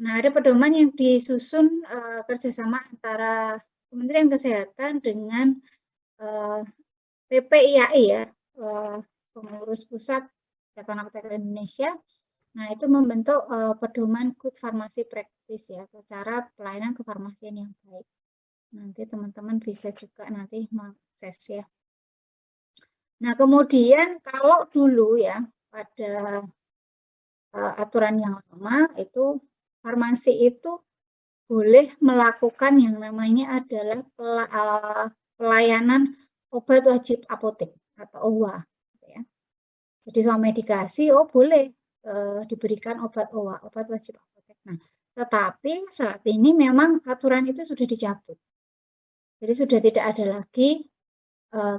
Nah, ada pedoman yang disusun kerjasama antara Kementerian Kesehatan dengan PPIAI ya, Pengurus Pusat Ikatan Apoteker Indonesia. Nah, itu membentuk pedoman Good Pharmacy Practice ya, atau cara pelayanan kefarmasian yang baik. Nanti teman-teman bisa juga nanti mengakses ya. Nah, kemudian kalau dulu ya, pada aturan yang lama itu farmasi itu boleh melakukan yang namanya adalah pelayanan obat wajib apotek atau OWA. Ya. Jadi kalau medikasi, boleh diberikan obat OWA, obat wajib apotek. Nah, tetapi saat ini memang aturan itu sudah dicabut. Jadi sudah tidak ada lagi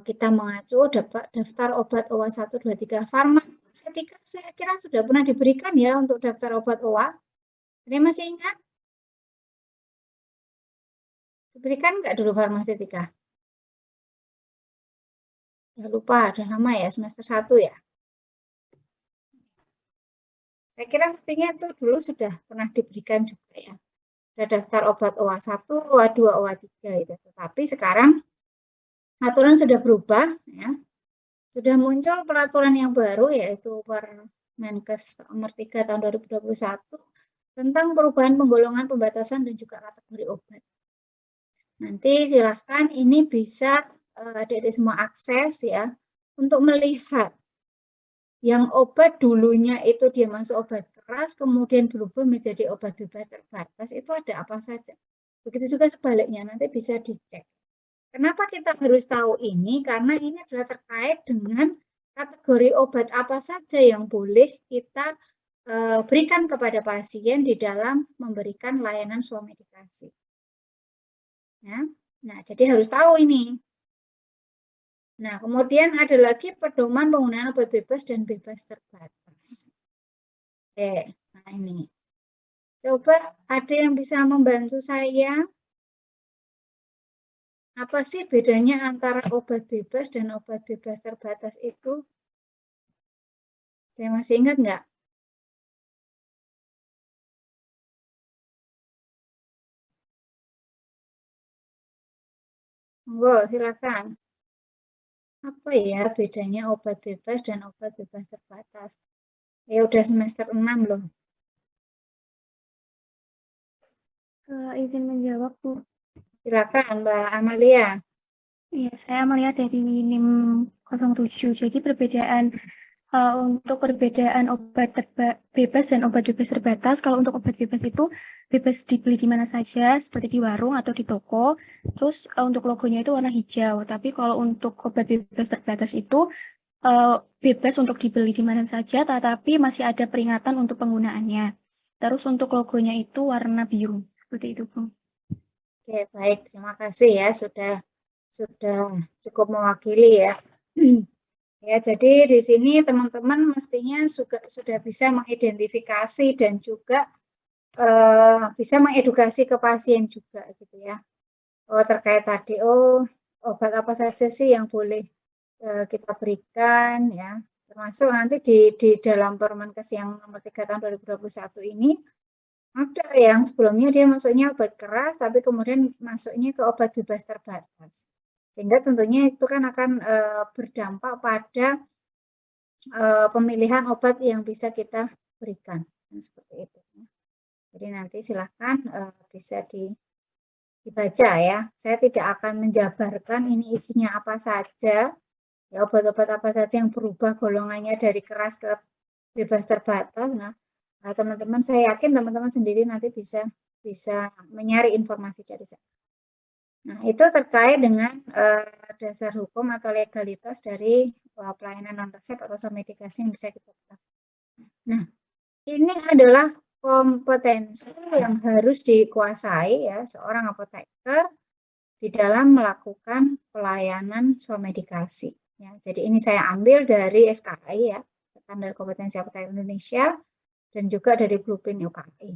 kita mengacu daftar obat OWA 1, 2, 3. Farmasetika saya kira sudah pernah diberikan ya untuk daftar obat OWA. Ini masih ingat? Diberikan nggak dulu farmasetika? Ya lupa, udah lama ya, semester 1 ya. Saya kira mestinya itu dulu sudah pernah diberikan juga ya. Ada daftar obat OWA 1, OWA 2, OWA 3 itu. Tetapi sekarang aturan sudah berubah ya. Sudah muncul peraturan yang baru yaitu Permenkes nomor 3 tahun 2021 tentang perubahan penggolongan, pembatasan dan juga kategori obat. Nanti silahkan ini bisa adik-adik semua akses ya untuk melihat yang obat dulunya itu dia masuk obat keras kemudian berubah menjadi obat bebas terbatas itu ada apa saja. Begitu juga sebaliknya nanti bisa dicek. Kenapa kita harus tahu ini? Karena ini adalah terkait dengan kategori obat apa saja yang boleh kita berikan kepada pasien di dalam memberikan layanan swamedikasi. Ya. Nah, jadi harus tahu ini. Nah, kemudian ada lagi pedoman penggunaan obat bebas dan bebas terbatas. Oke, nah ini. Coba ada yang bisa membantu saya? Apa sih bedanya antara obat bebas dan obat bebas terbatas itu? Saya masih ingat nggak? Monggo, silakan. Apa ya bedanya obat bebas dan obat bebas terbatas? Ya udah semester 6 loh. Izin menjawab, Bu. Silakan, Mbak Amalia. Iya, saya melihat dari NIM 07. Jadi perbedaan untuk perbedaan obat bebas dan obat bebas terbatas. Kalau untuk obat bebas itu bebas dibeli di mana saja, seperti di warung atau di toko. Terus untuk logonya itu warna hijau. Tapi kalau untuk obat bebas terbatas itu bebas untuk dibeli di mana saja, tetapi masih ada peringatan untuk penggunaannya. Terus untuk logonya itu warna biru. Seperti itu, Bu. Oke, baik. Terima kasih ya sudah cukup mewakili ya. Ya, jadi di sini teman-teman mestinya sudah bisa mengidentifikasi dan juga bisa mengedukasi ke pasien juga gitu ya. Terkait tadi, obat apa saja sih yang boleh kita berikan ya. Termasuk nanti di dalam Permenkes yang nomor 3 tahun 2021 ini ada yang sebelumnya dia masuknya obat keras, tapi kemudian masuknya ke obat bebas terbatas. Sehingga tentunya itu kan akan berdampak pada pemilihan obat yang bisa kita berikan. Seperti itu. Jadi nanti silahkan bisa dibaca ya. Saya tidak akan menjabarkan ini isinya apa saja. Ya, obat-obat apa saja yang berubah golongannya dari keras ke bebas terbatas. Nah, teman-teman saya yakin teman-teman sendiri nanti bisa mencari informasi dari saya. Nah, itu terkait dengan dasar hukum atau legalitas dari pelayanan non resep atau swamedikasi yang bisa kita lakukan. Nah, ini adalah kompetensi yang harus dikuasai ya seorang apoteker di dalam melakukan pelayanan swamedikasi. Ya, jadi ini saya ambil dari SKI ya, Standar Kompetensi Apoteker Indonesia, dan juga dari Blueprint UKI.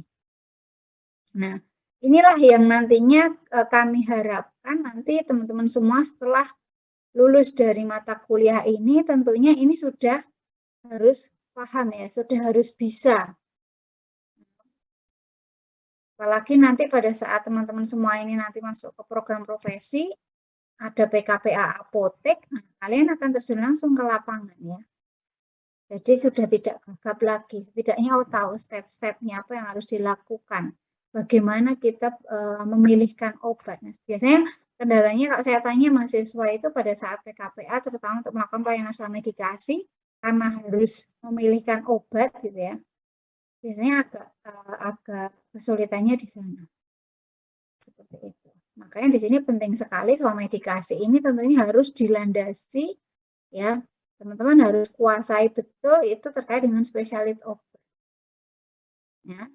Nah, inilah yang nantinya kami harapkan nanti teman-teman semua setelah lulus dari mata kuliah ini tentunya ini sudah harus paham ya, sudah harus bisa Apalagi nanti pada saat teman-teman semua ini nanti masuk ke program profesi, ada PKPA apotek, nah, kalian akan terjun langsung ke lapangan ya. Jadi sudah tidak gagap lagi, setidaknya tahu step-stepnya apa yang harus dilakukan. Bagaimana kita memilihkan obat. Nah, biasanya kendalanya kalau saya tanya mahasiswa itu pada saat PKPA, terutama untuk melakukan pelayanan swamedikasi, karena harus memilihkan obat gitu ya. Biasanya agak kesulitannya di sana. Seperti itu. Makanya di sini penting sekali swamedikasi ini tentunya harus dilandasi ya. Teman-teman harus kuasai betul itu terkait dengan spesialis obat. Ya.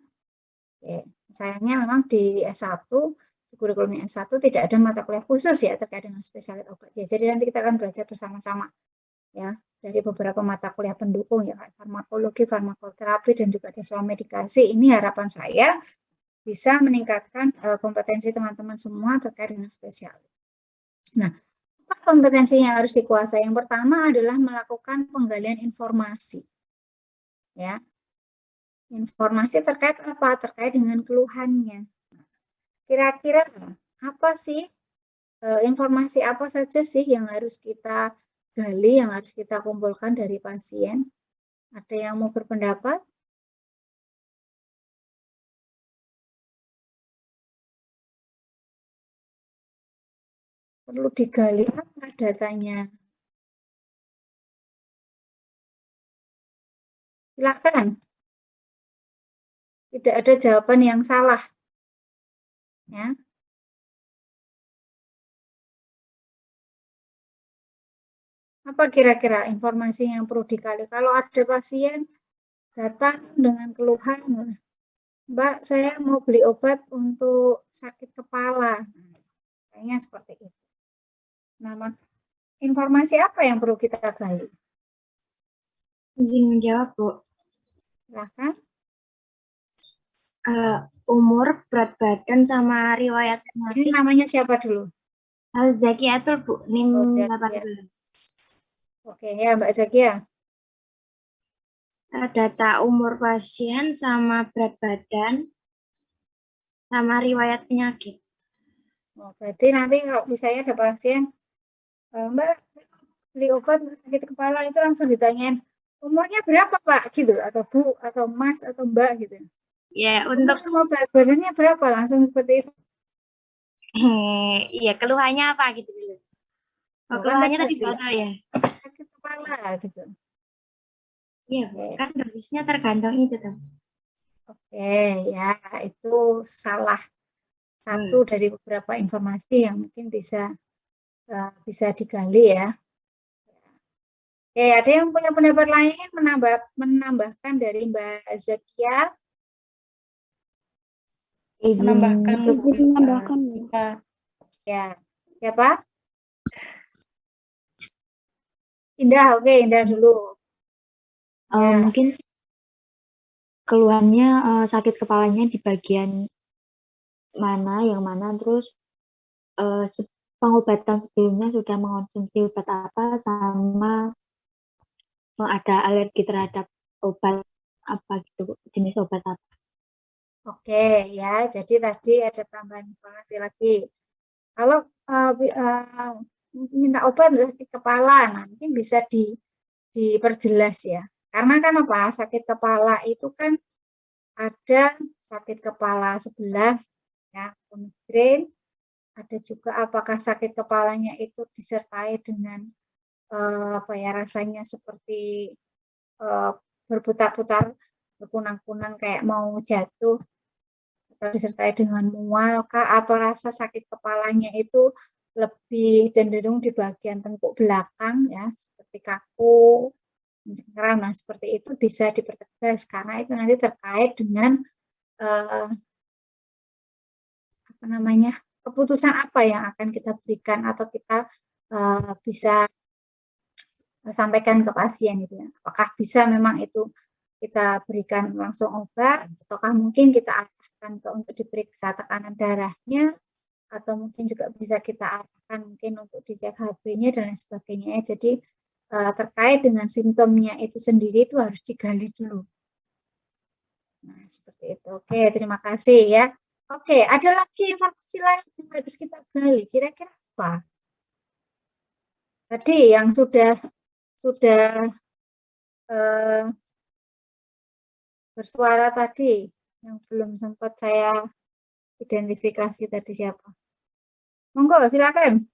Oke. Sayangnya memang di S1, di kurikulum S1 tidak ada mata kuliah khusus ya terkait dengan spesialis obat. Ya, jadi nanti kita akan belajar bersama-sama ya dari beberapa mata kuliah pendukung ya, farmakologi, farmakoterapi dan juga ada swamedikasi. Ini harapan saya bisa meningkatkan kompetensi teman-teman semua terkait dengan spesialis. Nah, apa kompetensi yang harus dikuasai? Yang pertama adalah melakukan penggalian informasi. Ya. Informasi terkait apa? Terkait dengan keluhannya. Kira-kira apa sih informasi apa saja sih yang harus kita gali, yang harus kita kumpulkan dari pasien? Ada yang mau berpendapat? Perlu digali apa datanya? Silakan. Tidak ada jawaban yang salah. Ya. Apa kira-kira informasi yang perlu digali? Kalau ada pasien datang dengan keluhan, Mbak, saya mau beli obat untuk sakit kepala. Kayaknya seperti itu. Nah, informasi apa yang perlu kita gali? Izin menjawab, Bu. Silahkan. Umur, berat badan, sama riwayat penyakit. Ini namanya siapa dulu? Zakiatul, Bu. NIM Oh, 18. Oke, ya Mbak Zakia. Data umur pasien sama berat badan sama riwayat penyakit. Oh, berarti nanti kalau misalnya ada pasien, Mbak beli obat untuk sakit kepala itu langsung ditanyain umurnya berapa Pak gitu atau Bu atau Mas atau Mbak gitu. Ya, untuk umur berat badannya berapa langsung seperti itu. Iya, keluhannya apa gitu dulu. Oh, keluhannya tadi batal ya. Sakit kepala gitu. Iya, kan dosisnya tergantung itu tuh. Oke, ya itu salah satu dari beberapa informasi yang mungkin bisa digali ya. Oke, ada yang punya pendapat lain menambahkan dari Mbak Zakia? Menambahkan. Ya, siapa? Indah, oke, Indah dulu. Ya. Mungkin keluhannya sakit kepalanya di bagian mana, yang mana, terus pengobatan sebelumnya sudah mengonsumsi obat apa, sama ada alergi terhadap obat apa gitu, jenis obat apa. Oke, ya, jadi tadi ada tambahan informasi lagi. Kalau minta obat untuk sakit kepala, nah mungkin bisa diperjelas ya. Karena kan apa? Sakit kepala itu kan ada sakit kepala sebelah, ya, migrain. Ada juga apakah sakit kepalanya itu disertai dengan rasanya seperti berputar-putar, berkunang-kunang kayak mau jatuh, atau disertai dengan mual kah, atau rasa sakit kepalanya itu lebih cenderung di bagian tengkuk belakang ya, seperti kaku, mencengkeram. Nah, seperti itu bisa dipertegas karena itu nanti terkait dengan keputusan apa yang akan kita berikan atau kita bisa sampaikan ke pasien itu ya. Apakah bisa memang itu kita berikan langsung obat, ataukah mungkin kita arahkan untuk diperiksa tekanan darahnya, atau mungkin juga bisa kita arahkan mungkin untuk dicek HB-nya dan lain sebagainya. Jadi terkait dengan simptomnya itu sendiri itu harus digali dulu. Nah, seperti itu. Oke, terima kasih ya. Oke, ada lagi informasi lain yang harus kita gali. Kira-kira apa? Tadi yang sudah bersuara tadi, yang belum sempat saya identifikasi tadi siapa? Monggo, silakan.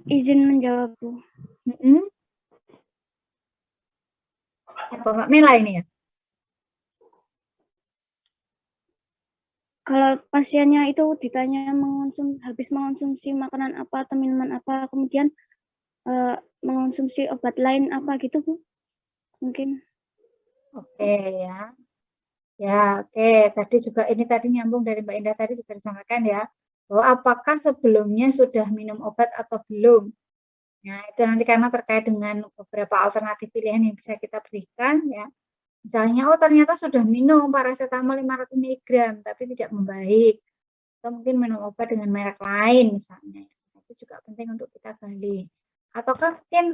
Izin menjawab, Bu. Apa Mbak Mela ini ya? Kalau pasiennya itu ditanya habis mengonsumsi makanan apa atau minuman apa, kemudian mengonsumsi obat lain apa gitu, Bu? Mungkin. Oke ya. Ya, oke. Tadi juga ini tadi nyambung dari Mbak Indah tadi juga disampaikan ya, bahwa apakah sebelumnya sudah minum obat atau belum. Nah, itu nanti karena terkait dengan beberapa alternatif pilihan yang bisa kita berikan ya. Misalnya, oh ternyata sudah minum paracetamol 500 mg, tapi tidak membaik. Atau mungkin minum obat dengan merek lain misalnya. Itu juga penting untuk kita gali. Ataukah mungkin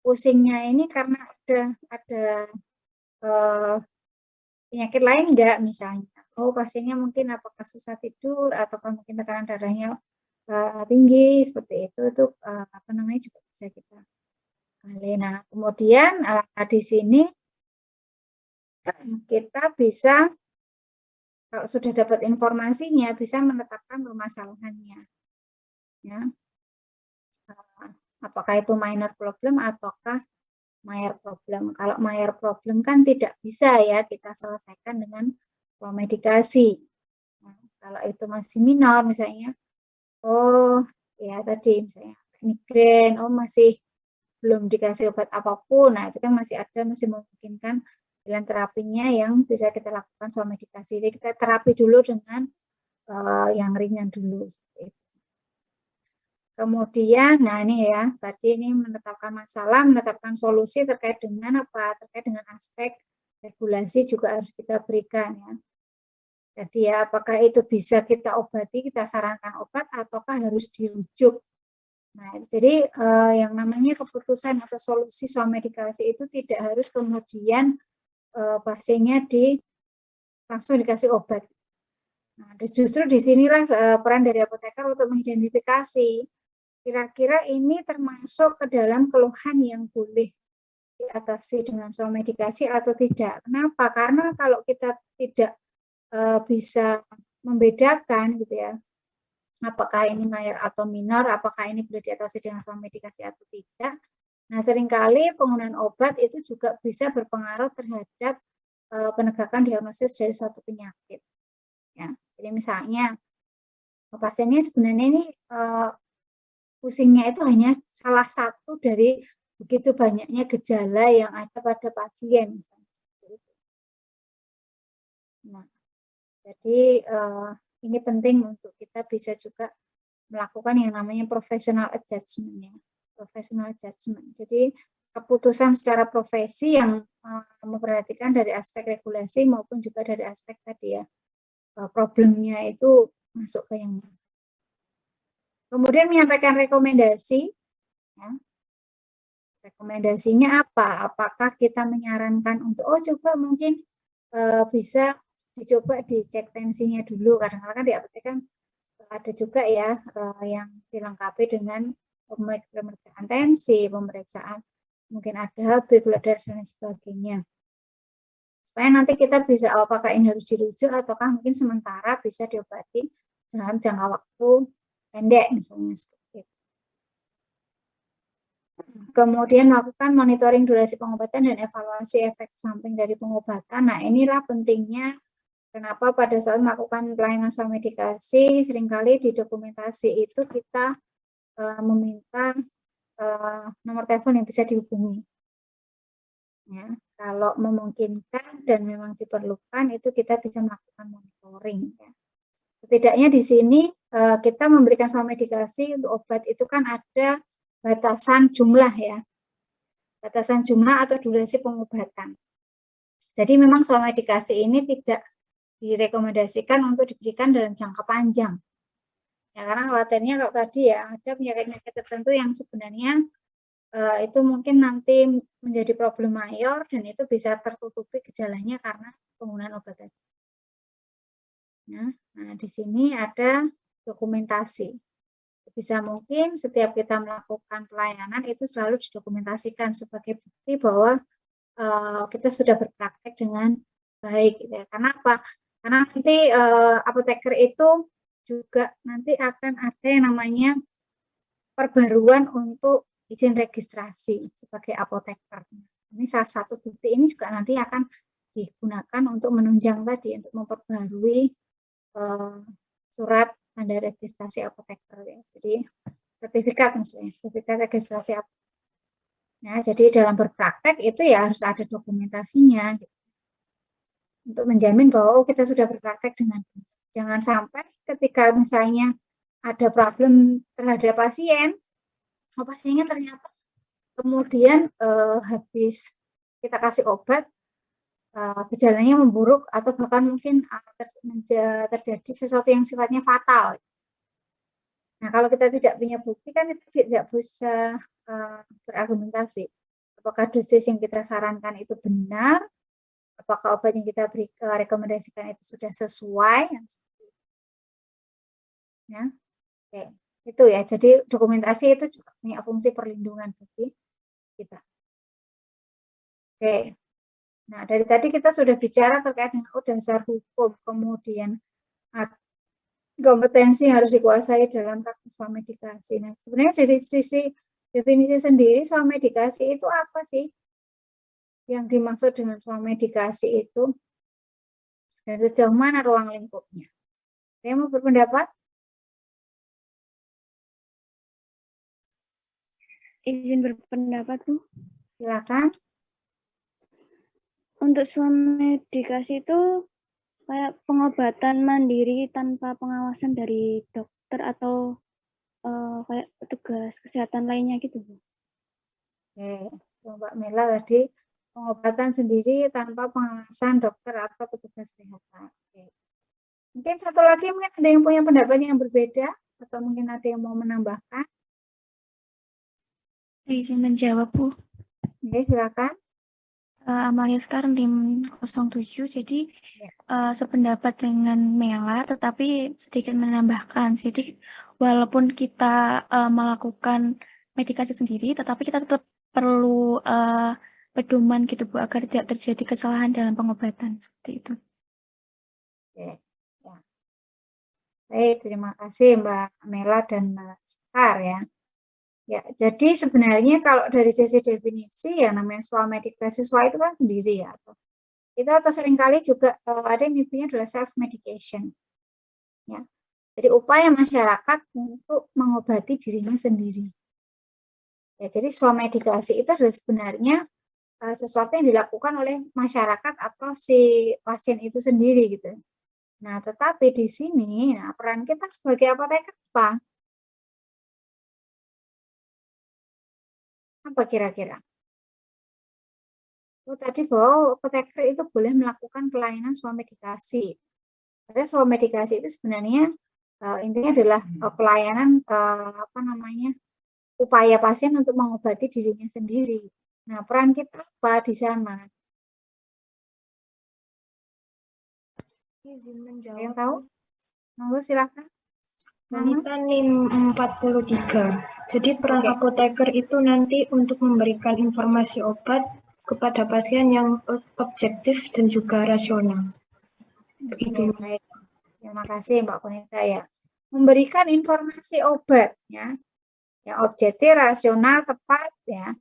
pusingnya ini karena ada penyakit lain enggak misalnya. Oh pasiennya mungkin apakah susah tidur ataukah mungkin tekanan darahnya tinggi seperti itu apa namanya juga bisa kita gali. Nah kemudian di sini kita bisa kalau sudah dapat informasinya bisa menetapkan permasalahannya. Ya. Apakah itu minor problem ataukah major problem. Kalau major problem kan tidak bisa ya kita selesaikan dengan medikasi. Nah, kalau itu masih minor misalnya, oh ya tadi misalnya migrain, oh masih belum dikasih obat apapun, nah itu kan masih memungkinkan pilihan terapinya yang bisa kita lakukan soal medikasi. Jadi kita terapi dulu dengan yang ringan dulu seperti itu. Kemudian, nah ini ya, tadi ini menetapkan masalah, menetapkan solusi terkait dengan apa? Terkait dengan aspek regulasi juga harus kita berikan ya. Jadi ya, apakah itu bisa kita obati, kita sarankan obat, ataukah harus dirujuk. Nah, jadi yang namanya keputusan atau solusi soal medikasi itu tidak harus kemudian pasiennya langsung dikasih obat. Nah, justru disinilah peran dari apoteker untuk mengidentifikasi kira-kira ini termasuk ke dalam keluhan yang boleh diatasi dengan soal medikasi atau tidak. Kenapa? Karena kalau kita tidak bisa membedakan gitu ya, apakah ini major atau minor, apakah ini boleh diatasi dengan soal medikasi atau tidak. Nah, seringkali penggunaan obat itu juga bisa berpengaruh terhadap penegakan diagnosis dari suatu penyakit. Ya, jadi misalnya pasiennya sebenarnya ini pusingnya itu hanya salah satu dari begitu banyaknya gejala yang ada pada pasien misalnya. Nah, jadi ini penting untuk kita bisa juga melakukan yang namanya professional adjustment ya. Professional adjustment. Jadi keputusan secara profesi yang memperhatikan dari aspek regulasi maupun juga dari aspek tadi ya problemnya itu masuk ke yang mana. Kemudian menyampaikan rekomendasi. Ya. Rekomendasinya apa? Apakah kita menyarankan untuk, oh coba mungkin bisa dicoba dicek tensinya dulu. Kadang-kadang kan di apotek kan ada juga ya yang dilengkapi dengan pemeriksaan tensi, pemeriksaan mungkin ada HB, gula darah dan sebagainya. Supaya nanti kita bisa, oh, apakah ini harus dirujuk ataukah mungkin sementara bisa diobati dalam jangka waktu pendek misalnya seperti itu. Kemudian melakukan monitoring durasi pengobatan dan evaluasi efek samping dari pengobatan. Nah, inilah pentingnya kenapa pada saat melakukan pelayanan soal medikasi, seringkali di dokumentasi itu kita meminta nomor telepon yang bisa dihubungi. Ya, kalau memungkinkan dan memang diperlukan, itu kita bisa melakukan monitoring. Ya. Setidaknya di sini kita memberikan soal medikasi untuk obat itu kan ada batasan jumlah ya, batasan jumlah atau durasi pengobatan. Jadi memang soal medikasi ini tidak direkomendasikan untuk diberikan dalam jangka panjang. Ya karena khawatirnya kalau tadi ya ada penyakit-penyakit tertentu yang sebenarnya itu mungkin nanti menjadi problem mayor dan itu bisa tertutupi gejalanya karena penggunaan obat tadi. Ya. Nah, di sini ada dokumentasi. Bisa mungkin setiap kita melakukan pelayanan itu selalu didokumentasikan sebagai bukti bahwa kita sudah berpraktek dengan baik. Gitu ya. Karena apa? Karena nanti apoteker itu juga nanti akan ada yang namanya perbaruan untuk izin registrasi sebagai apoteker. Ini salah satu bukti ini juga nanti akan digunakan untuk menunjang tadi, untuk memperbarui surat tanda registrasi apoteker. Ya. Jadi sertifikat misalnya, sertifikat registrasi apoteker. Nah, jadi dalam berpraktek itu ya harus ada dokumentasinya gitu. Untuk menjamin bahwa kita sudah berpraktek dengan benar. Jangan sampai ketika misalnya ada problem terhadap pasien, pasiennya ternyata kemudian habis kita kasih obat, gejalanya memburuk atau bahkan mungkin terjadi sesuatu yang sifatnya fatal. Nah, kalau kita tidak punya bukti kan kita tidak bisa berargumentasi. Apakah dosis yang kita sarankan itu benar? Apakah obat yang kita rekomendasikan itu sudah sesuai? Ya, oke. Itu ya. Jadi dokumentasi itu juga punya fungsi perlindungan bagi kita. Oke. Nah, dari tadi kita sudah bicara terkait dengan dasar hukum, kemudian kompetensi harus dikuasai dalam praktik swamedikasi. Nah, sebenarnya dari sisi definisi sendiri, swamedikasi itu apa sih? Yang dimaksud dengan swamedikasi itu, dan sejauh mana ruang lingkupnya? Saya mau berpendapat? Izin berpendapat, Bu. Silakan. Untuk swamedikasi itu kayak pengobatan mandiri tanpa pengawasan dari dokter atau kayak petugas kesehatan lainnya gitu, Bu. Oke, Mbak Mela tadi pengobatan sendiri tanpa pengawasan dokter atau petugas kesehatan. Oke. Mungkin satu lagi, mungkin ada yang punya pendapat yang berbeda atau mungkin ada yang mau menambahkan. Izin menjawab, Bu. Oke, silakan. Amalia sekarang di 07, jadi sependapat dengan Mela, tetapi sedikit menambahkan. Jadi walaupun kita melakukan medikasi sendiri, tetapi kita tetap perlu pedoman gitu, Bu, agar tidak terjadi kesalahan dalam pengobatan seperti itu. Oke, ya. Baik, terima kasih Mbak Mela dan Mbak Sekar ya. Ya, jadi sebenarnya kalau dari sisi definisi ya namanya swamedikasi itu kan sendiri ya. Itu atau seringkali juga ada yang nyebutnya adalah self medication. Ya. Jadi upaya masyarakat untuk mengobati dirinya sendiri. Ya, jadi swamedikasi itu adalah sebenarnya sesuatu yang dilakukan oleh masyarakat atau si pasien itu sendiri gitu. Nah, tetapi di sini peran kita sebagai apoteker apa? Apa kira-kira? Tadi bahwa apoteker itu boleh melakukan pelayanan swamedikasi. Karena swamedikasi itu sebenarnya intinya adalah pelayanan upaya pasien untuk mengobati dirinya sendiri. Nah, peran kita apa di sana? Izin menjawab. Yang tahu? Monggo silakan. Wanita NIM 43. Jadi peran apoteker itu nanti untuk memberikan informasi obat kepada pasien yang objektif dan juga rasional. Begitu. Baik. Terima kasih Mbak Konita ya. Memberikan informasi obat ya. Yang objektif, rasional, tepat ya.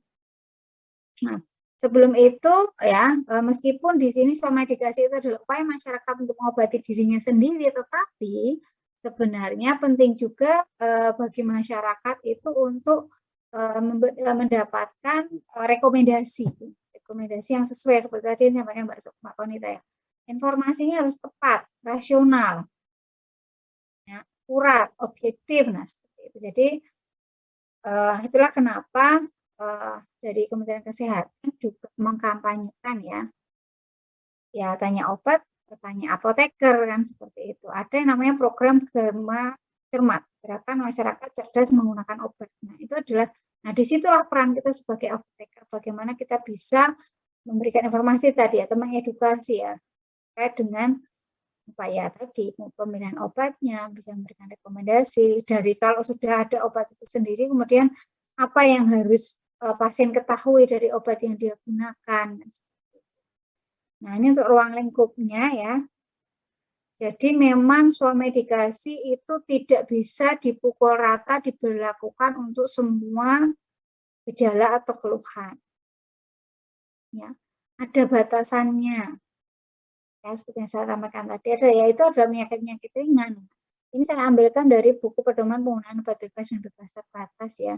Nah, sebelum itu ya, meskipun di sini swamedikasi itu adalah upaya masyarakat untuk mengobati dirinya sendiri, tetapi sebenarnya penting juga bagi masyarakat itu untuk mendapatkan rekomendasi yang sesuai seperti tadi yang disampaikan Mbak Konita ya. Informasinya harus tepat, rasional, ya, akurat, objektif. Nah, seperti itu. Jadi itulah kenapa dari Kementerian Kesehatan juga mengkampanyekan ya tanya obat, tanya apoteker kan seperti itu. Ada yang namanya program Derma Cermat, gerakan masyarakat cerdas menggunakan obat. Nah, itu adalah, disitulah peran kita sebagai apoteker, bagaimana kita bisa memberikan informasi tadi atau mengedukasi ya terkait dengan Upaya tadi, pemilihan obatnya, bisa memberikan rekomendasi. Dari kalau sudah ada obat itu sendiri, kemudian apa yang harus pasien ketahui dari obat yang dia gunakan. Nah, ini untuk ruang lingkupnya ya. Jadi memang swamedikasi itu tidak bisa dipukul rata diberlakukan untuk semua gejala atau keluhan. Ya, ada batasannya. Ya, seperti yang saya sampaikan tadi, yaitu ada penyakit-penyakit ringan. Ini saya ambilkan dari buku pedoman penggunaan obat bebas dan bebas terbatas ya.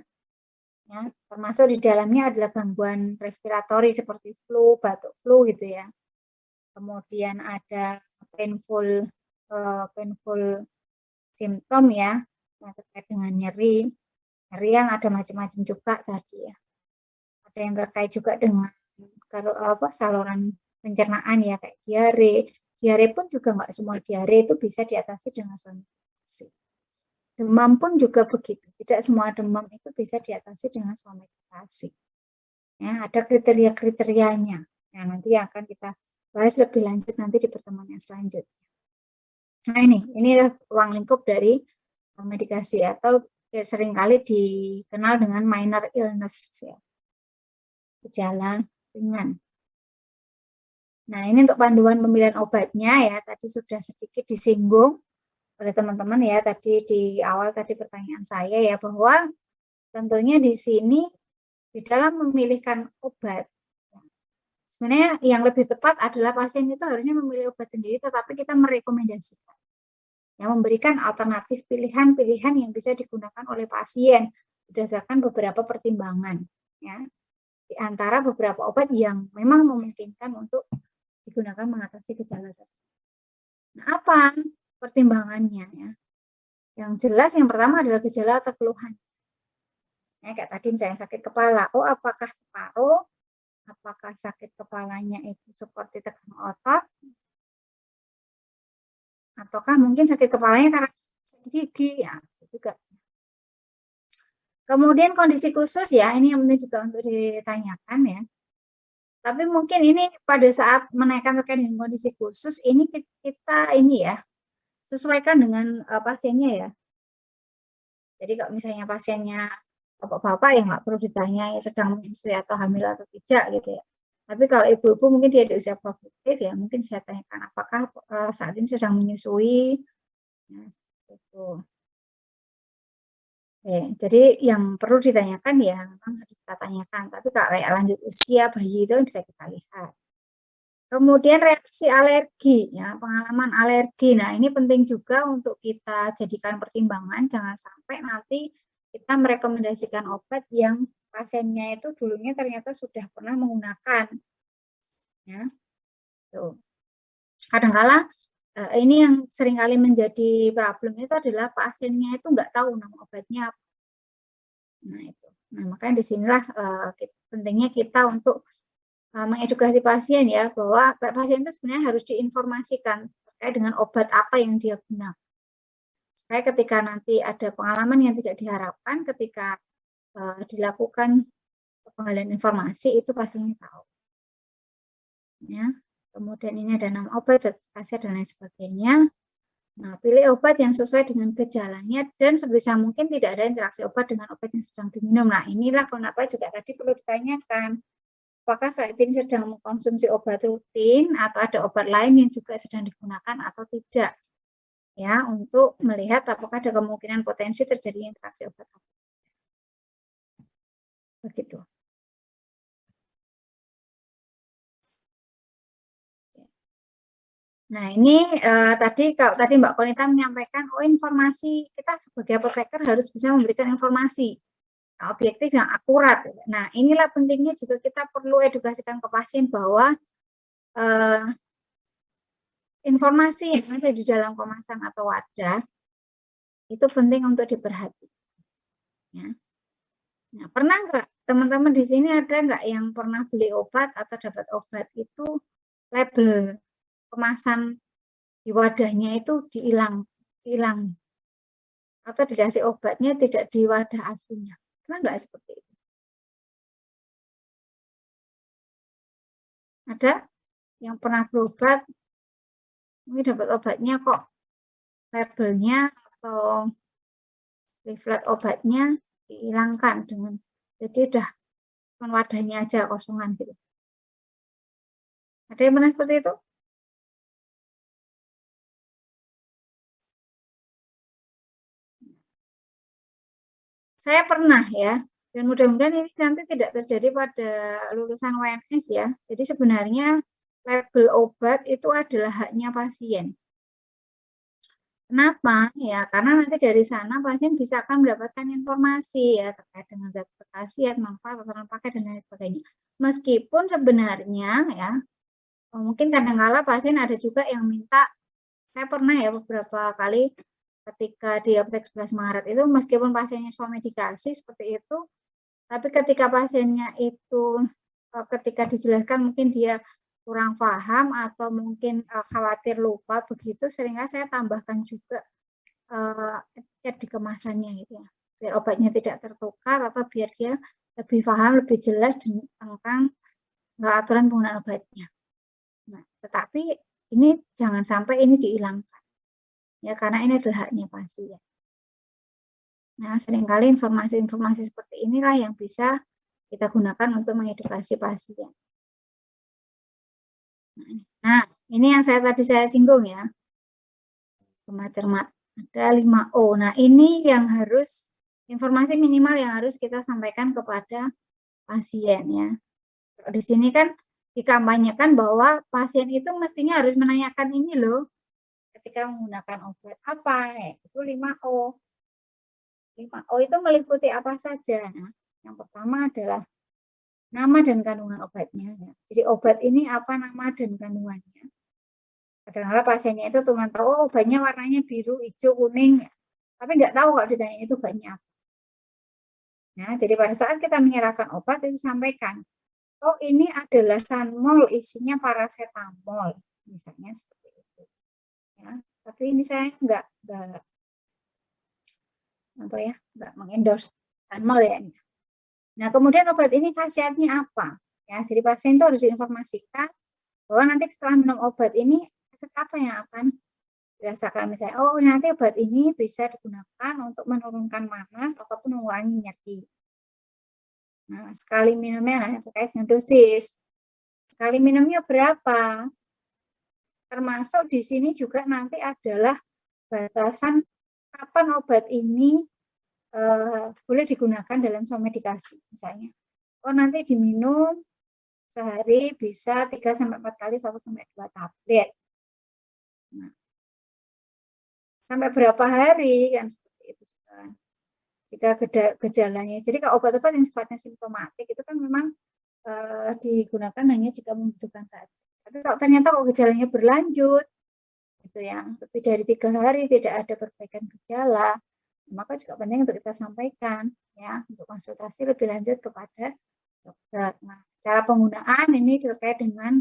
Ya, termasuk di dalamnya adalah gangguan respiratori seperti flu, batuk flu gitu ya. Kemudian ada painful simptom ya, yang terkait dengan nyeri. Nyeri yang ada macam-macam juga tadi ya. Ada yang terkait juga dengan saluran pencernaan ya, kayak diare. Diare pun juga nggak semua diare itu bisa diatasi dengan swamedikasi. Demam pun juga begitu. Tidak semua demam itu bisa diatasi dengan swamedikasi. Ya, ada kriteria-kriterianya. Nah, nanti akan kita bahas lebih lanjut nanti di pertemuan yang selanjutnya. Nah, ini adalah ruang lingkup dari medikasi atau seringkali dikenal dengan minor illness ya. Gejala ringan. Nah, ini untuk panduan pemilihan obatnya ya, tadi sudah sedikit disinggung oleh teman-teman ya, tadi di awal tadi pertanyaan saya ya, bahwa tentunya di sini di dalam memilihkan obat, sebenarnya yang lebih tepat adalah pasien itu harusnya memilih obat sendiri, tetapi kita merekomendasikan, yang memberikan alternatif pilihan-pilihan yang bisa digunakan oleh pasien berdasarkan beberapa pertimbangan, ya, di antara beberapa obat yang memang memungkinkan untuk digunakan mengatasi gejala tersebut. Nah, apa pertimbangannya ya? Yang jelas yang pertama adalah gejala atau keluhan. Ya, kayak tadi misalnya sakit kepala, oh apakah separuh, apakah sakit kepalanya itu seperti tegang otot, ataukah mungkin sakit kepalanya karena sakit gigi, ya juga. Kemudian kondisi khusus ya, ini yang penting juga untuk ditanyakan ya. Tapi mungkin ini pada saat menaikkan terkait dengan kondisi khusus, ini kita ini ya, sesuaikan dengan pasiennya ya. Jadi kalau misalnya pasiennya bapak-bapak ya nggak perlu ditanya ya sedang menyusui atau hamil atau tidak gitu ya. Tapi kalau ibu-ibu mungkin dia di usia produktif ya, mungkin saya tanyakan apakah saat ini sedang menyusui. Nah, seperti itu. Jadi yang perlu ditanyakan ya memang harus kita tanyakan. Tapi kalau kayak lanjut usia bayi itu bisa kita lihat. Kemudian reaksi alergi, ya pengalaman alergi. Nah ini penting juga untuk kita jadikan pertimbangan. Jangan sampai nanti kita merekomendasikan obat yang pasiennya itu dulunya ternyata sudah pernah menggunakan. Ya, tuh. Kadang-kala ini yang seringkali menjadi problem itu adalah pasiennya itu nggak tahu nama obatnya apa. Nah itu. Nah makanya disinilah pentingnya kita untuk mengedukasi pasien ya, bahwa pasien itu sebenarnya harus diinformasikan terkait dengan obat apa yang dia gunakan. Supaya ketika nanti ada pengalaman yang tidak diharapkan ketika dilakukan penggalian informasi itu pasiennya tahu. Ya. Kemudian ini ada nama obat, sertifikasi dan lain sebagainya. Nah, pilih obat yang sesuai dengan gejalanya dan sebisa mungkin tidak ada interaksi obat dengan obat yang sedang diminum. Nah, inilah kenapa juga tadi perlu ditanyakan. Apakah saat ini sedang mengkonsumsi obat rutin atau ada obat lain yang juga sedang digunakan atau tidak, ya, untuk melihat apakah ada kemungkinan potensi terjadi interaksi obat. Begitu. Nah ini kalau tadi Mbak Konita menyampaikan, oh informasi kita sebagai apoteker harus bisa memberikan informasi objektif yang akurat. Nah inilah pentingnya juga kita perlu edukasikan ke pasien bahwa informasi yang ada di dalam kemasan atau wadah itu penting untuk diperhatikan. Ya. Nah, pernah nggak teman-teman di sini ada nggak yang pernah beli obat atau dapat obat itu label kemasan di wadahnya itu dihilang atau dikasih obatnya tidak di wadah aslinya? Pernah nggak seperti itu? Ada yang pernah berobat Mungkin dapat obatnya kok labelnya atau leaflet obatnya dihilangkan dengan jadi udah wadahnya aja kosongan gitu. Ada yang pernah seperti itu? Saya pernah ya, dan mudah-mudahan ini nanti tidak terjadi pada lulusan WNS ya. Jadi sebenarnya label obat itu adalah haknya pasien. Kenapa? Ya, karena nanti dari sana pasien bisa akan mendapatkan informasi ya terkait dengan zat khasiat, manfaat, aturan pakai dan lain sebagainya. Meskipun sebenarnya ya, mungkin kadang-kala pasien ada juga yang minta, saya pernah ya beberapa kali ketika di Apotek 11 Maret itu meskipun pasiennya swamedikasi seperti itu, tapi ketika pasiennya itu ketika dijelaskan mungkin dia kurang paham atau mungkin khawatir lupa begitu, seringkali saya tambahkan juga etiket di kemasannya gitu ya, biar obatnya tidak tertukar atau biar dia lebih paham, lebih jelas tentang aturan penggunaan obatnya. Nah, tetapi ini jangan sampai ini dihilangkan ya, karena ini adalah haknya pasien. Nah, seringkali informasi-informasi seperti inilah yang bisa kita gunakan untuk mengedukasi pasien. Nah, ini yang tadi saya singgung ya. Cermat. Ada 5O. Nah, ini yang harus informasi minimal yang harus kita sampaikan kepada pasien ya. Di sini kan dikampanyekan bahwa pasien itu mestinya harus menanyakan ini loh ketika menggunakan obat apa ya, itu 5O. 5O itu meliputi apa saja. Nah, yang pertama adalah nama dan kandungan obatnya. Ya. Jadi obat ini apa nama dan kandungannya. Kadang-kadang pasiennya itu cuma tahu oh, obatnya warnanya biru, hijau, kuning, ya. Tapi nggak tahu kalau ditanya itu obatnya apa. Nah, jadi pada saat kita menyerahkan obat itu sampaikan, oh ini adalah Sanmol, isinya paracetamol, misalnya seperti itu. Ya, tapi ini saya nggak mengendorse Sanmol ya. Nah, kemudian obat ini khasiatnya apa? Ya, jadi pasien itu harus diinformasikan bahwa nanti setelah minum obat ini efek apa yang akan dirasakan. Misalnya, oh nanti obat ini bisa digunakan untuk menurunkan panas ataupun mengurangi nyeri. Nah, sekali minumnya nah, terkait dengan dosis. Sekali minumnya berapa? Termasuk di sini juga nanti adalah batasan kapan obat ini boleh digunakan dalam swamedikasi misalnya. Oh nanti diminum sehari bisa 3-4 kali 1-2 tablet. Nah, sampai berapa hari kan seperti itu kan. Jika gejalanya, jadi kalau obat-obat yang sifatnya simptomatik itu kan memang digunakan hanya jika membutuhkan saja. Tapi kalau ternyata kalau gejalanya berlanjut, gitu ya, lebih dari 3 hari tidak ada perbaikan gejala, maka juga penting untuk kita sampaikan ya untuk konsultasi lebih lanjut kepada dokter. Nah, cara penggunaan ini terkait dengan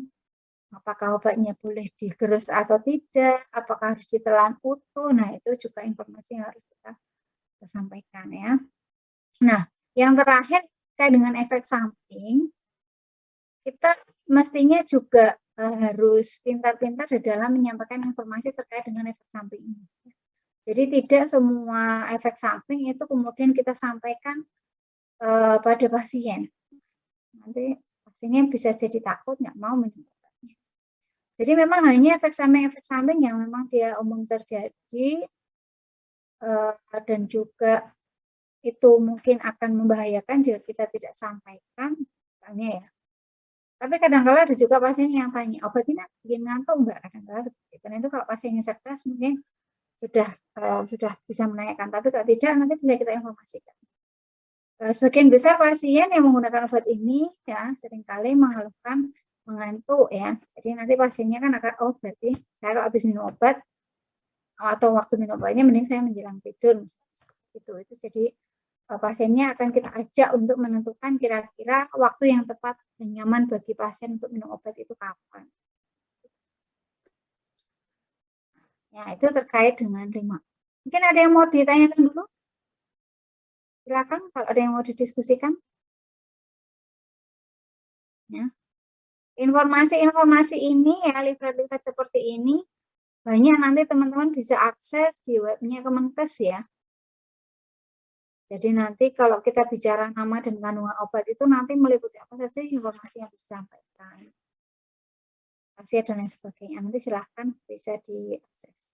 apakah obatnya boleh digerus atau tidak, apakah harus ditelan utuh. Nah, itu juga informasi yang harus kita sampaikan ya. Nah, yang terakhir terkait dengan efek samping, kita mestinya juga harus pintar-pintar di dalam menyampaikan informasi terkait dengan efek samping ini. Jadi tidak semua efek samping itu kemudian kita sampaikan pada pasien. Nanti pasiennya bisa jadi takut, nggak mau minum obatnya. Jadi memang hanya efek samping yang memang dia umum terjadi dan juga itu mungkin akan membahayakan jika kita tidak sampaikan, misalnya ya. Tapi kadang-kala ada juga pasien yang tanya, obat ini bikin ngantuk enggak? Kadang-kala seperti itu. Karena itu kalau pasiennya stres mungkin sudah bisa menanyakan, tapi kalau tidak nanti bisa kita informasikan. Sebagian besar pasien yang menggunakan obat ini ya seringkali mengeluhkan mengantuk ya. Jadi nanti pasiennya kan akan oh berarti saya kalau habis minum obat atau waktu minum obatnya mending saya menjelang tidur misalnya. Itu jadi pasiennya akan kita ajak untuk menentukan kira-kira waktu yang tepat dan nyaman bagi pasien untuk minum obat itu kapan. Ya, itu terkait dengan 5. Mungkin ada yang mau ditanyakan dulu? Silakan kalau ada yang mau didiskusikan. Ya. Informasi-informasi ini ya, leaflet-leaflet seperti ini banyak nanti teman-teman bisa akses di webnya Kemenkes ya. Jadi nanti kalau kita bicara nama dan kandungan obat itu nanti meliputi apa saja informasi yang disampaikan, khasiat dan lain sebagainya. Nanti silahkan bisa diakses.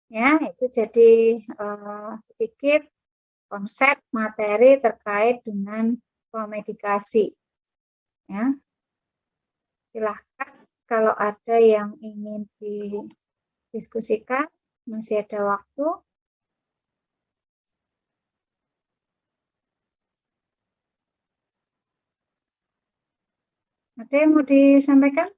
Ya, itu jadi sedikit konsep materi terkait dengan medikasi. Ya, silahkan kalau ada yang ingin didiskusikan, masih ada waktu. Ada yang mau disampaikan?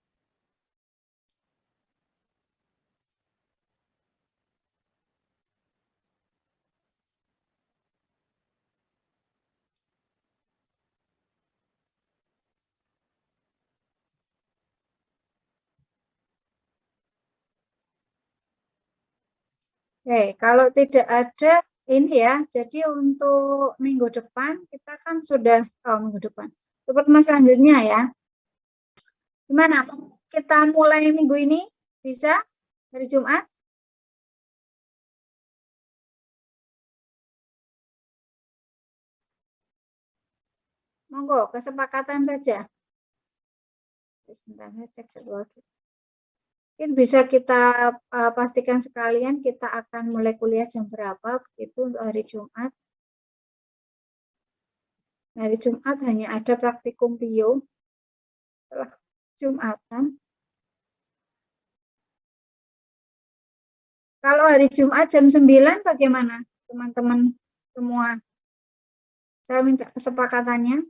Oke, kalau tidak ada ini ya, jadi untuk minggu depan kita kan sudah, minggu depan, untuk pertemuan selanjutnya ya. Gimana? Kita mulai minggu ini? Bisa? Hari Jumat? Monggo, kesepakatan saja. Sebentar, saya cek jadwal. Mungkin bisa kita pastikan sekalian kita akan mulai kuliah jam berapa itu untuk hari Jumat. Hari Jumat hanya ada praktikum bio setelah Jumatan. Kalau hari Jumat jam 9 bagaimana teman-teman semua? Saya minta kesepakatannya.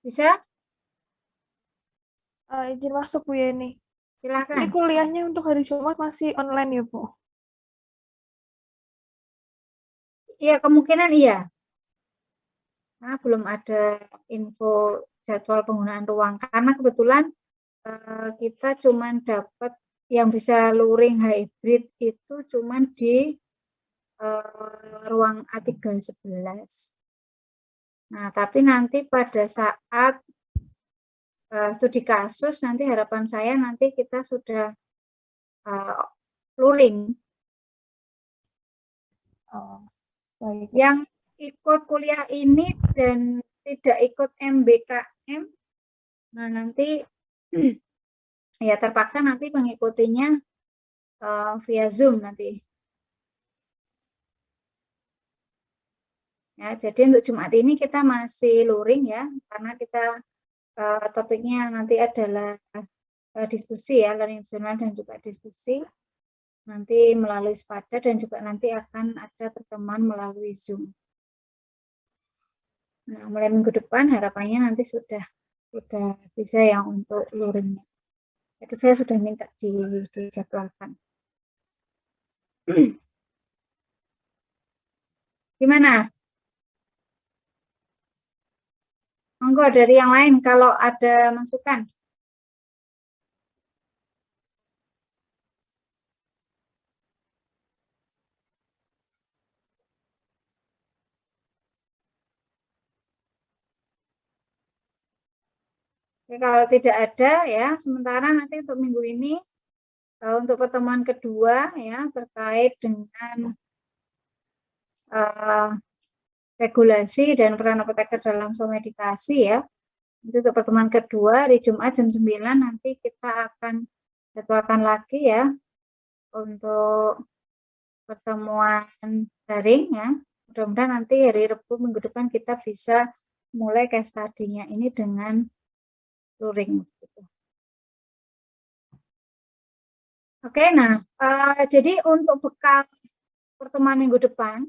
Bisa? Izin masuk Bu Yeni. Silakan. Ini kuliahnya untuk hari Jumat masih online ya Bu? Iya, kemungkinan iya. Karena belum ada info jadwal penggunaan ruang. Karena kebetulan kita cuma dapat yang bisa luring hybrid itu cuma di ruang A311. Nah, tapi nanti pada saat studi kasus, nanti harapan saya nanti kita sudah luring. Baik. Yang ikut kuliah ini dan tidak ikut MBKM, nah nanti ya terpaksa nanti mengikutinya via Zoom nanti. Ya, jadi untuk Jumat ini kita masih luring ya, karena kita topiknya nanti adalah diskusi ya, learning journal dan juga diskusi. Nanti melalui SPADA dan juga nanti akan ada pertemuan melalui Zoom. Nah, mulai minggu depan harapannya nanti sudah bisa yang untuk luringnya. Jadi saya sudah minta dijadwalkan. Gimana? Monggo dari yang lain kalau ada masukan. Oke, kalau tidak ada ya, sementara nanti untuk minggu ini untuk pertemuan kedua ya terkait dengan regulasi dan peran apoteker dalam somedikasi ya. Itu untuk pertemuan kedua di Jumat jam 9 nanti kita akan jadwalkan lagi ya untuk pertemuan daring ya. Mudah-mudahan nanti hari Rabu minggu depan kita bisa mulai case study-nya ini dengan luring gitu. Oke, nah jadi untuk bekal pertemuan minggu depan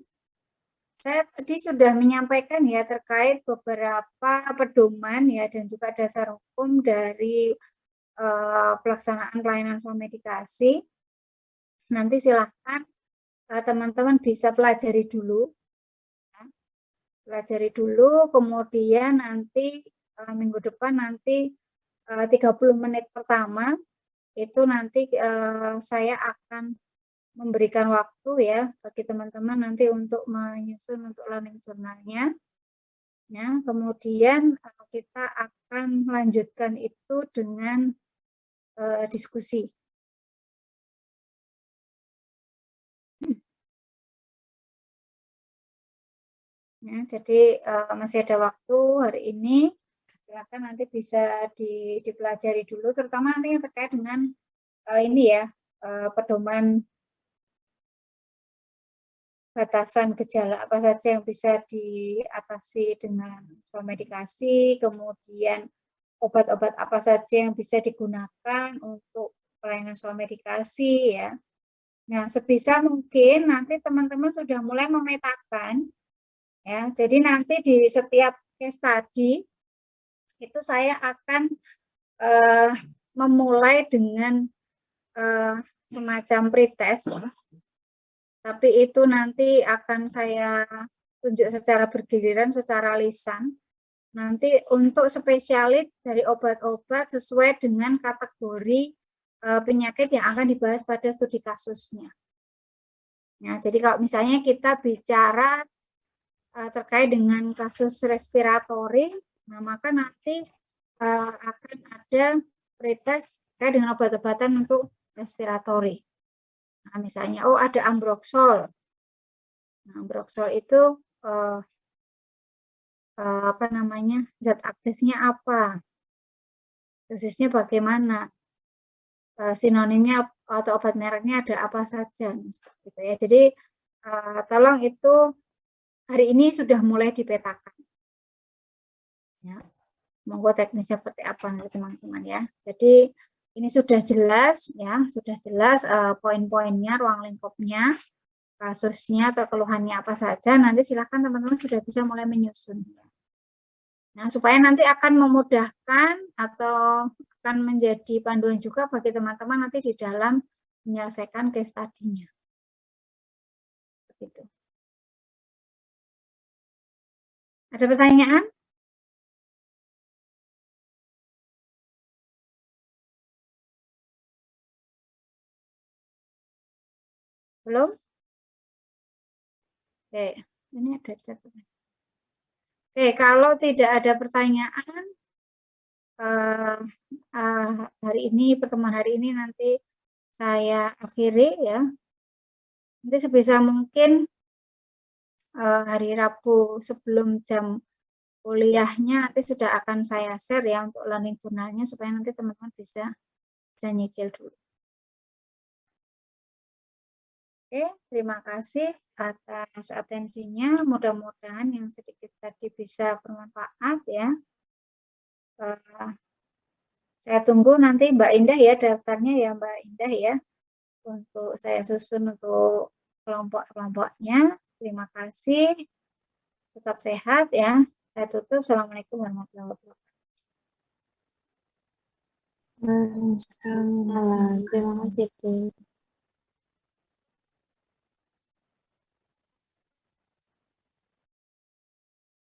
saya tadi sudah menyampaikan ya terkait beberapa pedoman ya dan juga dasar hukum dari pelaksanaan pelayanan somedikasi. Nanti silahkan teman-teman bisa pelajari dulu, kemudian nanti minggu depan nanti 30 menit pertama itu nanti saya akan memberikan waktu ya bagi teman-teman nanti untuk menyusun untuk learning journal-nya. Ya, kemudian kita akan lanjutkan itu dengan diskusi. Ya, jadi masih ada waktu hari ini. Silakan nanti bisa dipelajari dulu, terutama nanti yang terkait dengan ini ya, pedoman batasan gejala apa saja yang bisa diatasi dengan medikasi, kemudian obat-obat apa saja yang bisa digunakan untuk pelayanan medikasi ya. Nah, sebisa mungkin nanti teman-teman sudah mulai memetakan ya. Jadi nanti di setiap case study itu saya akan memulai dengan semacam pretest ya. Tapi itu nanti akan saya tunjuk secara bergiliran, secara lisan. Nanti untuk spesialis dari obat-obat sesuai dengan kategori penyakit yang akan dibahas pada studi kasusnya. Nah, jadi kalau misalnya kita bicara terkait dengan kasus respiratori, nah maka nanti akan ada pretest terkait dengan obat-obatan untuk respiratori. Nah, misalnya, oh ada Ambroxol. Nah, Ambroxol itu apa namanya, zat aktifnya apa, dosisnya bagaimana, sinonimnya atau obat mereknya ada apa saja, seperti itu ya. Jadi tolong itu hari ini sudah mulai dipetakan. Ya, monggo teknisnya seperti apa nanti teman-teman ya. Jadi ini sudah jelas ya, sudah jelas poin-poinnya, ruang lingkupnya, kasusnya atau keluhannya apa saja. Nanti silakan teman-teman sudah bisa mulai menyusun. Nah, supaya nanti akan memudahkan atau akan menjadi panduan juga bagi teman-teman nanti di dalam menyelesaikan case study-nya. Begitu. Ada pertanyaan? Belum? Oke, ini ada catatan. Oke, kalau tidak ada pertanyaan, hari ini, pertemuan hari ini nanti saya akhiri ya. Nanti sebisa mungkin hari Rabu sebelum jam kuliahnya nanti sudah akan saya share ya untuk learning journal-nya supaya nanti teman-teman bisa nyicil dulu. Oke, terima kasih atas atensinya. Mudah-mudahan yang sedikit tadi bisa bermanfaat ya. Saya tunggu nanti Mbak Indah ya daftarnya ya Mbak Indah ya. Untuk saya susun untuk kelompok-kelompoknya. Terima kasih. Tetap sehat ya. Saya tutup. Assalamualaikum warahmatullahi wabarakatuh. Terima kasih.